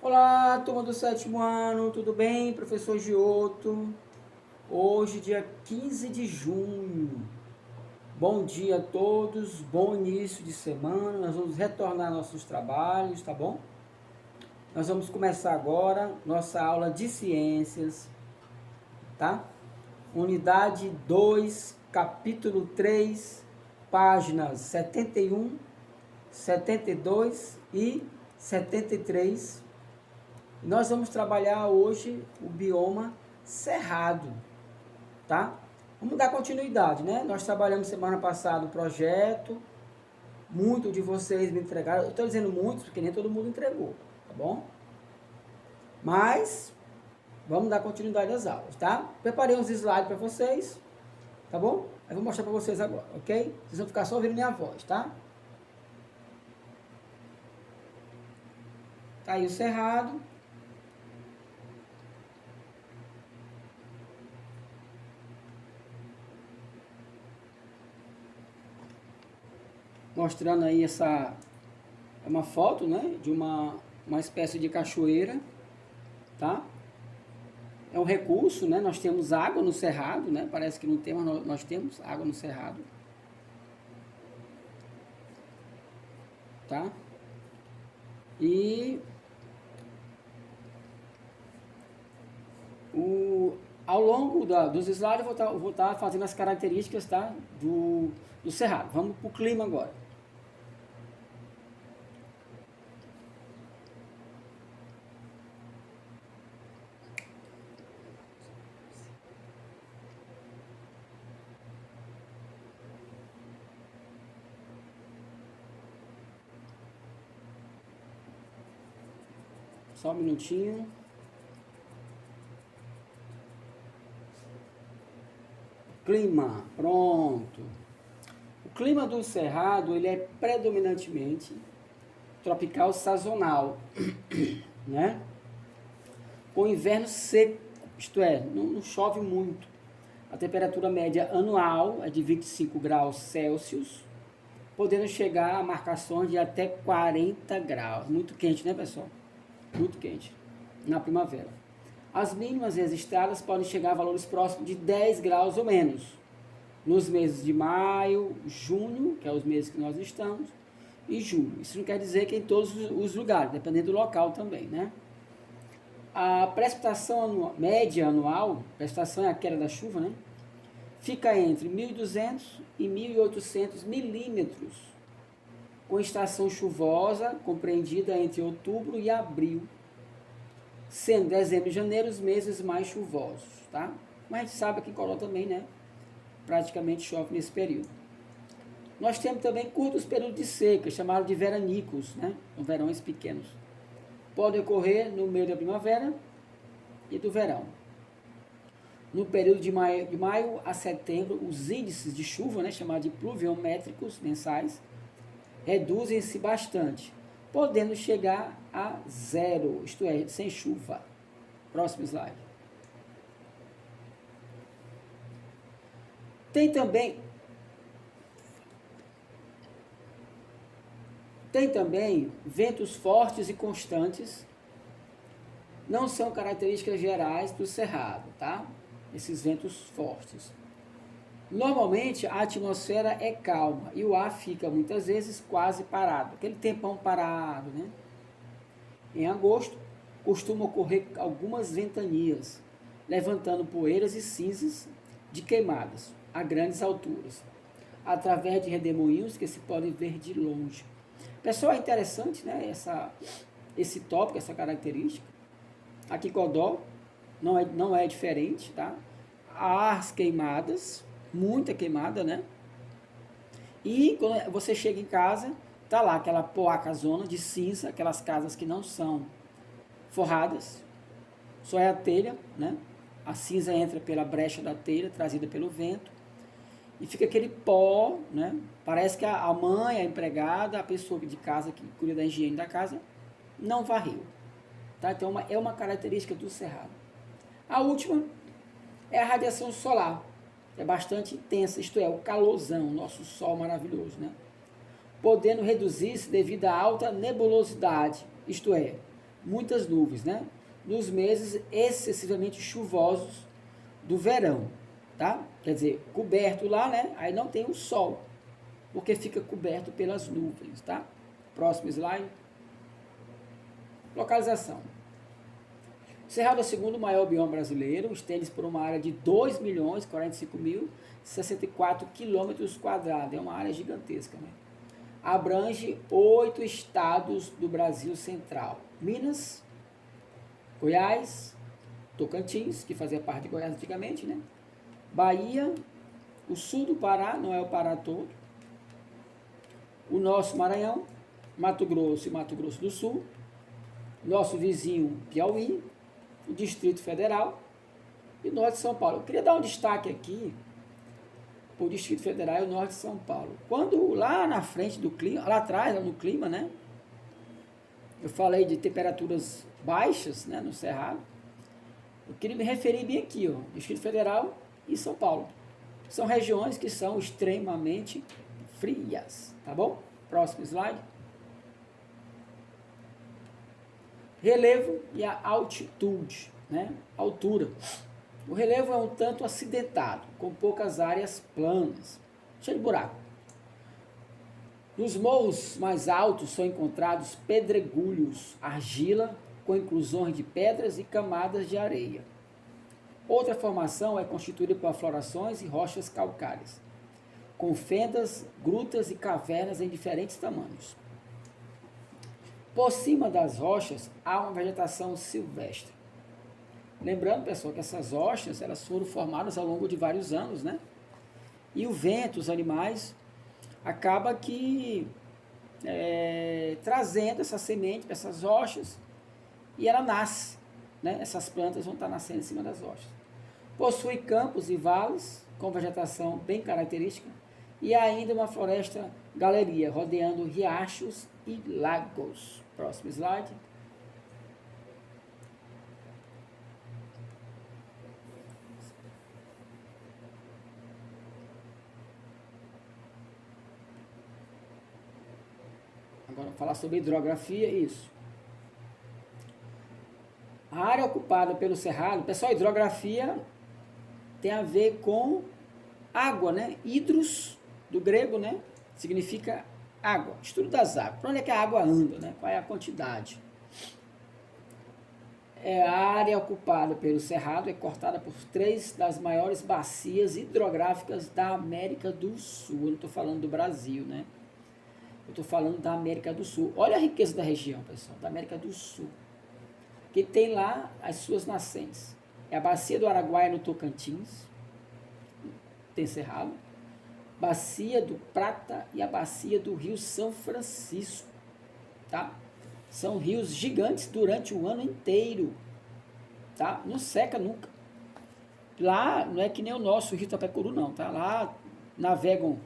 Olá, turma do sétimo ano, tudo bem? Professor Giotto. Hoje, dia 15 de junho. Bom dia a todos, bom início de semana. Nós vamos retornar nossos trabalhos, tá bom? Nós vamos começar agora nossa aula de ciências, tá? Unidade 2, capítulo 3, páginas 71, 72 e 73. Nós vamos trabalhar hoje o bioma cerrado, tá? Vamos dar continuidade, né? Nós trabalhamos semana passada o projeto, muitos de vocês me entregaram, eu estou dizendo muitos porque nem todo mundo entregou, tá bom? Mas, vamos dar continuidade às aulas, tá? Preparei uns slides para vocês, tá bom? Eu vou mostrar para vocês agora, ok? Vocês vão ficar só ouvindo minha voz, tá? Tá aí o cerrado. Mostrando aí essa é uma foto, né, de uma espécie de cachoeira, tá? É um recurso, né? Nós temos água no cerrado, né? Parece que não temos, nós temos água no cerrado, tá? E ao longo dos slides eu vou estar fazendo as características, tá? Do cerrado. Vamos para o clima agora. Só um minutinho. Clima, pronto. O clima do cerrado, ele é predominantemente tropical sazonal, né? Com inverno seco, isto é, não chove muito. A temperatura média anual é de 25 graus Celsius, podendo chegar a marcações de até 40 graus. Muito quente, né, pessoal? Muito quente na primavera. As mínimas registradas podem chegar a valores próximos de 10 graus ou menos nos meses de maio, junho, que é os meses que nós estamos, e julho. Isso não quer dizer que em todos os lugares, dependendo do local também, né? A precipitação média anual, precipitação é a queda da chuva, né? Fica entre 1.200 e 1.800 milímetros, com estação chuvosa compreendida entre outubro e abril, sendo dezembro e janeiro os meses mais chuvosos, tá? Mas a gente sabe que em Coló também, né? Praticamente chove nesse período. Nós temos também curtos períodos de seca, chamados de veranicos, né? São verões pequenos. Podem ocorrer no meio da primavera e do verão. No período de maio a setembro, os índices de chuva, né, chamados de pluviométricos mensais, reduzem-se bastante, podendo chegar a zero, isto é, sem chuva. Próximo slide. Tem também ventos fortes e constantes, não são características gerais do cerrado, tá? Esses ventos fortes. Normalmente a atmosfera é calma e o ar fica muitas vezes quase parado, aquele tempão parado, né? Em agosto costuma ocorrer algumas ventanias, levantando poeiras e cinzas de queimadas a grandes alturas, através de redemoinhos que se podem ver de longe. Pessoal, é interessante, né, esse tópico, essa característica. Aqui em Codó não é diferente, tá? Há as queimadas, muita queimada, né? E quando você chega em casa, tá lá aquela poaca zona de cinza, aquelas casas que não são forradas, só é a telha, né? A cinza entra pela brecha da telha, trazida pelo vento, e fica aquele pó, né? Parece que a mãe, a empregada, a pessoa de casa que cuida da higiene da casa, não varreu. Tá? Então é uma característica do cerrado. A última é a radiação solar, que é bastante intensa, isto é, o calorzão, nosso sol maravilhoso, né? Podendo reduzir-se devido à alta nebulosidade, isto é, muitas nuvens, né? Nos meses excessivamente chuvosos do verão, tá? Quer dizer, coberto lá, né? Aí não tem o sol, porque fica coberto pelas nuvens, tá? Próximo slide. Localização. Cerrado é o segundo maior bioma brasileiro, estende-se por uma área de 2.045.064 km². É uma área gigantesca, né? Abrange 8 estados do Brasil Central: Minas, Goiás, Tocantins, que fazia parte de Goiás antigamente, né? Bahia, o sul do Pará, não é o Pará todo, o nosso Maranhão, Mato Grosso e Mato Grosso do Sul, nosso vizinho Piauí, o Distrito Federal e o Norte de São Paulo. Eu queria dar um destaque aqui para o Distrito Federal e o Norte de São Paulo. Quando lá na frente do clima, lá atrás, lá no clima, né? Eu falei de temperaturas baixas, né, no Cerrado. Eu queria me referir bem aqui, ó, Distrito Federal e São Paulo. São regiões que são extremamente frias, tá bom? Próximo slide. Relevo e a altitude, né? Altura. O relevo é um tanto acidentado, com poucas áreas planas, cheio de buraco. Nos morros mais altos são encontrados pedregulhos, argila, com inclusões de pedras e camadas de areia. Outra formação é constituída por aflorações e rochas calcárias, com fendas, grutas e cavernas em diferentes tamanhos. Por cima das rochas há uma vegetação silvestre. Lembrando, pessoal, que essas rochas elas foram formadas ao longo de vários anos, né? E o vento, os animais, acaba que trazendo essa semente para essas rochas e ela nasce, né? Essas plantas vão estar nascendo em cima das rochas. Possui campos e vales com vegetação bem característica e ainda uma floresta galeria, rodeando riachos e lagos. Próximo slide. Agora falar sobre hidrografia, isso. A área ocupada pelo cerrado, pessoal, hidrografia tem a ver com água, né? Hidros, do grego, né? Significa água, estudo das águas. Para onde é que a água anda, né? Qual é a quantidade? A área ocupada pelo cerrado é cortada por 3 das maiores bacias hidrográficas da América do Sul. Eu não estou falando do Brasil, né? Eu estou falando da América do Sul. Olha a riqueza da região, pessoal, da América do Sul. Que tem lá as suas nascentes. É a bacia do Araguaia no Tocantins, tem cerrado. Bacia do Prata e a bacia do Rio São Francisco, tá? São rios gigantes durante o ano inteiro, tá? Não seca nunca. Lá não é que nem o nosso Rio Itapecuru, não, tá? Lá navegam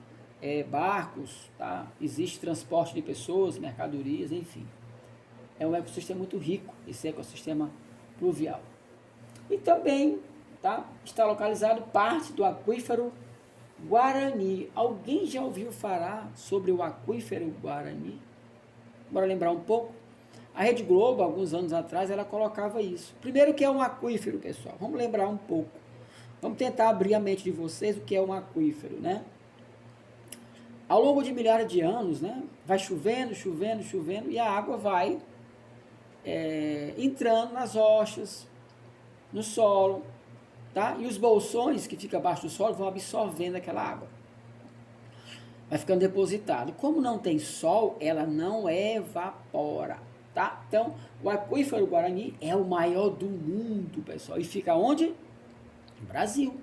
barcos, tá? Existe transporte de pessoas, mercadorias, enfim. É um ecossistema muito rico, esse ecossistema pluvial. E também, tá? Está localizado parte do aquífero Guarani. Alguém já ouviu falar sobre o aquífero Guarani? Bora lembrar um pouco? A Rede Globo, alguns anos atrás, ela colocava isso. Primeiro, que é um aquífero, pessoal. Vamos lembrar um pouco. Vamos tentar abrir a mente de vocês o que é um aquífero, né? Ao longo de milhares de anos, né? Vai chovendo, chovendo, chovendo, e a água vai entrando nas rochas, no solo, tá? E os bolsões que ficam abaixo do solo vão absorvendo aquela água. Vai ficando depositado. Como não tem sol, ela não evapora, tá? Então, o aquífero Guarani é o maior do mundo, pessoal. E fica onde? No Brasil,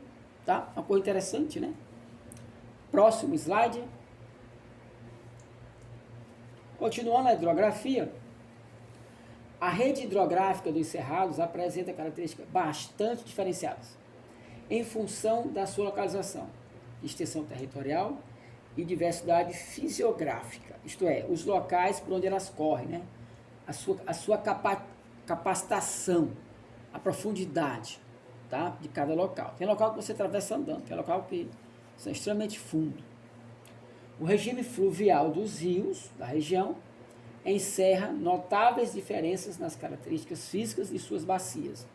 tá? Uma coisa interessante, né? Próximo slide. Continuando a hidrografia, a rede hidrográfica dos cerrados apresenta características bastante diferenciadas em função da sua localização, extensão territorial e diversidade fisiográfica, isto é, os locais por onde elas correm, né? a sua capacitação, a profundidade, tá? De cada local. Tem local que você atravessa andando, tem local que são extremamente fundo. O regime fluvial dos rios da região encerra notáveis diferenças nas características físicas de suas bacias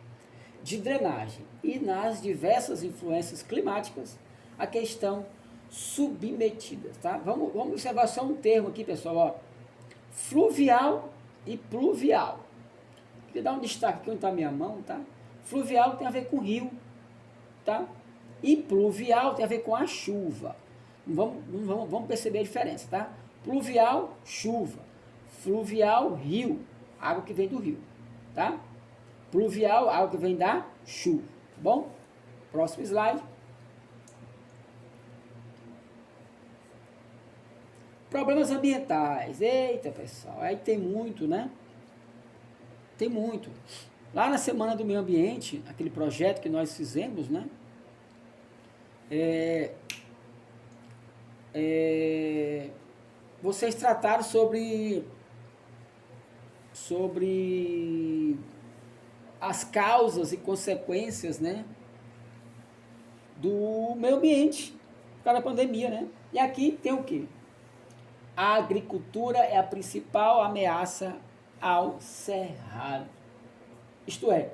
de drenagem e nas diversas influências climáticas a que estão submetidas, tá? Vamos observar só um termo aqui, pessoal, ó. Fluvial e pluvial. Queria dar um destaque aqui onde está a minha mão, tá? Fluvial tem a ver com rio, tá? E pluvial tem a ver com a chuva. Vamos perceber a diferença, tá? Pluvial, chuva. Fluvial, rio, água que vem do rio, tá? Pluvial, água que vem da chuva, tá bom? Próximo slide. Problemas ambientais. Eita, pessoal, aí tem muito, né? Tem muito. Lá na Semana do Meio Ambiente, aquele projeto que nós fizemos, né? Vocês trataram sobre as causas e consequências, né, do meio ambiente, por causa da pandemia, né? E aqui tem o quê? A agricultura é a principal ameaça ao cerrado. Isto é,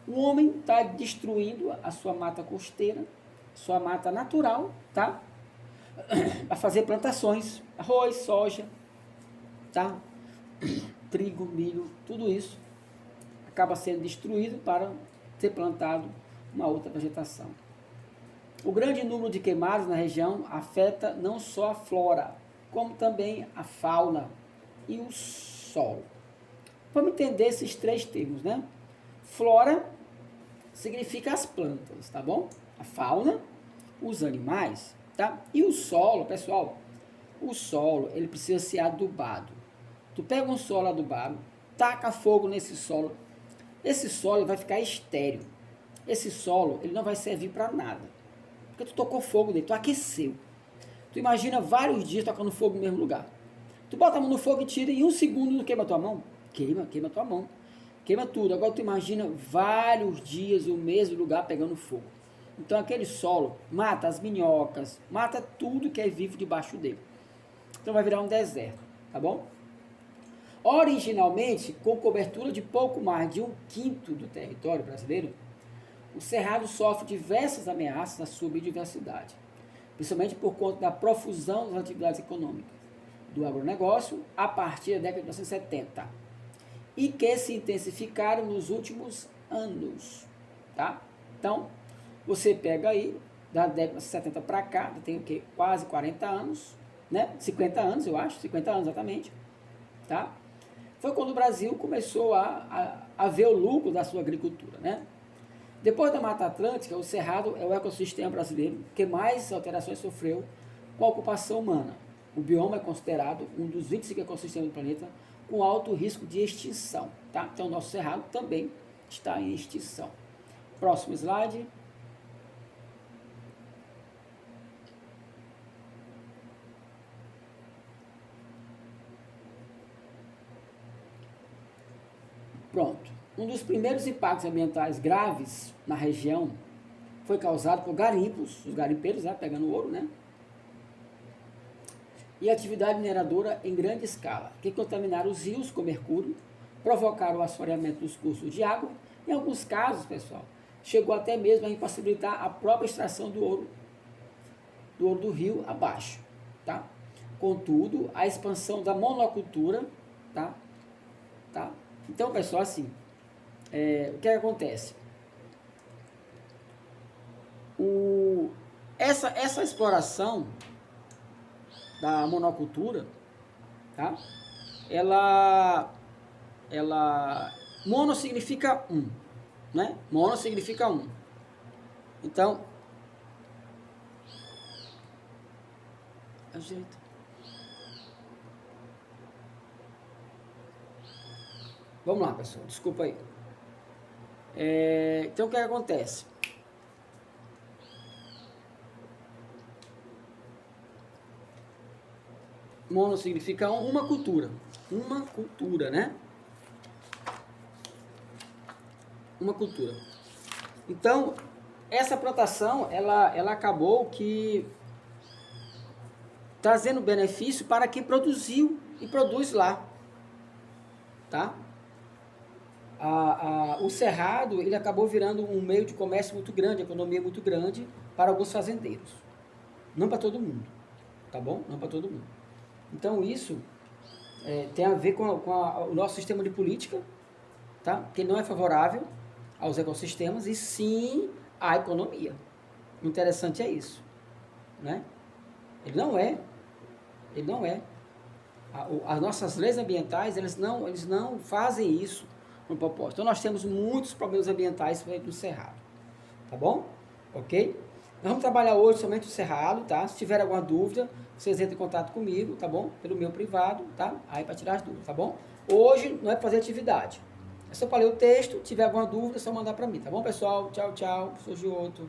o homem está destruindo a sua mata costeira, sua mata natural, tá? Para fazer plantações, arroz, soja, tá? Trigo, milho, tudo isso acaba sendo destruído para ser plantado uma outra vegetação. O grande número de queimadas na região afeta não só a flora, como também a fauna e o solo. Vamos entender esses três termos, né? Flora significa as plantas, tá bom? A fauna, os animais, tá? E o solo, pessoal, o solo, ele precisa ser adubado. Tu pega um solo adubado, taca fogo nesse solo, esse solo vai ficar estéril. Esse solo, ele não vai servir para nada. Porque tu tocou fogo nele, tu aqueceu. Tu imagina vários dias tocando fogo no mesmo lugar. Tu bota a mão no fogo e tira, e em um segundo não queima a tua mão? Queima a tua mão. Queima tudo. Agora tu imagina vários dias o mesmo lugar pegando fogo. Então aquele solo mata as minhocas, mata tudo que é vivo debaixo dele. Então vai virar um deserto, tá bom? Originalmente, com cobertura de pouco mais de 1/5 do território brasileiro, o Cerrado sofre diversas ameaças à sua biodiversidade, principalmente por conta da profusão das atividades econômicas do agronegócio a partir da década de 1970 e que se intensificaram nos últimos anos, tá? Então, você pega aí, da década de 70 para cá, tem o quê? Quase 40 anos, né? 50 anos, eu acho, 50 anos exatamente, tá? Foi quando o Brasil começou a ver o lucro da sua agricultura, né? Depois da Mata Atlântica, o Cerrado é o ecossistema brasileiro que mais alterações sofreu com a ocupação humana. O bioma é considerado um dos 25 ecossistemas do planeta com alto risco de extinção, tá? Então, o nosso Cerrado também está em extinção. Próximo slide. Pronto. Um dos primeiros impactos ambientais graves na região foi causado por garimpos, os garimpeiros, né, pegando ouro, né? E atividade mineradora em grande escala, que contaminaram os rios com mercúrio, provocaram o assoreamento dos cursos de água. Em alguns casos, pessoal, chegou até mesmo a impossibilitar a própria extração do ouro do rio abaixo, tá? Contudo, a expansão da monocultura, tá? Então, pessoal, assim, o que acontece? Essa exploração da monocultura, tá? Mono significa um, né? Mono significa um. Então, ajeita. Vamos lá, pessoal, desculpa aí. Então, o que acontece? Mono significa uma cultura, né? Uma cultura. Então, essa plantação, ela acabou que trazendo benefício para quem produziu e produz lá, tá? O cerrado, ele acabou virando um meio de comércio muito grande, economia muito grande para alguns fazendeiros. Não para todo mundo, tá bom? Não para todo mundo. Então, isso tem a ver com o nosso sistema de política, tá? Que não é favorável aos ecossistemas e sim à economia. O interessante é isso, né? Ele não é. As nossas leis ambientais, eles não fazem isso no propósito. Então, nós temos muitos problemas ambientais no Cerrado, tá bom? Ok? Nós vamos trabalhar hoje somente o Cerrado, tá? Se tiver alguma dúvida, vocês entrem em contato comigo, tá bom? Pelo meu privado, tá? Aí para tirar as dúvidas, tá bom? Hoje não é para fazer atividade. É só para ler o texto, tiver alguma dúvida, é só mandar para mim, tá bom, pessoal? Tchau, tchau. Sou Gioto.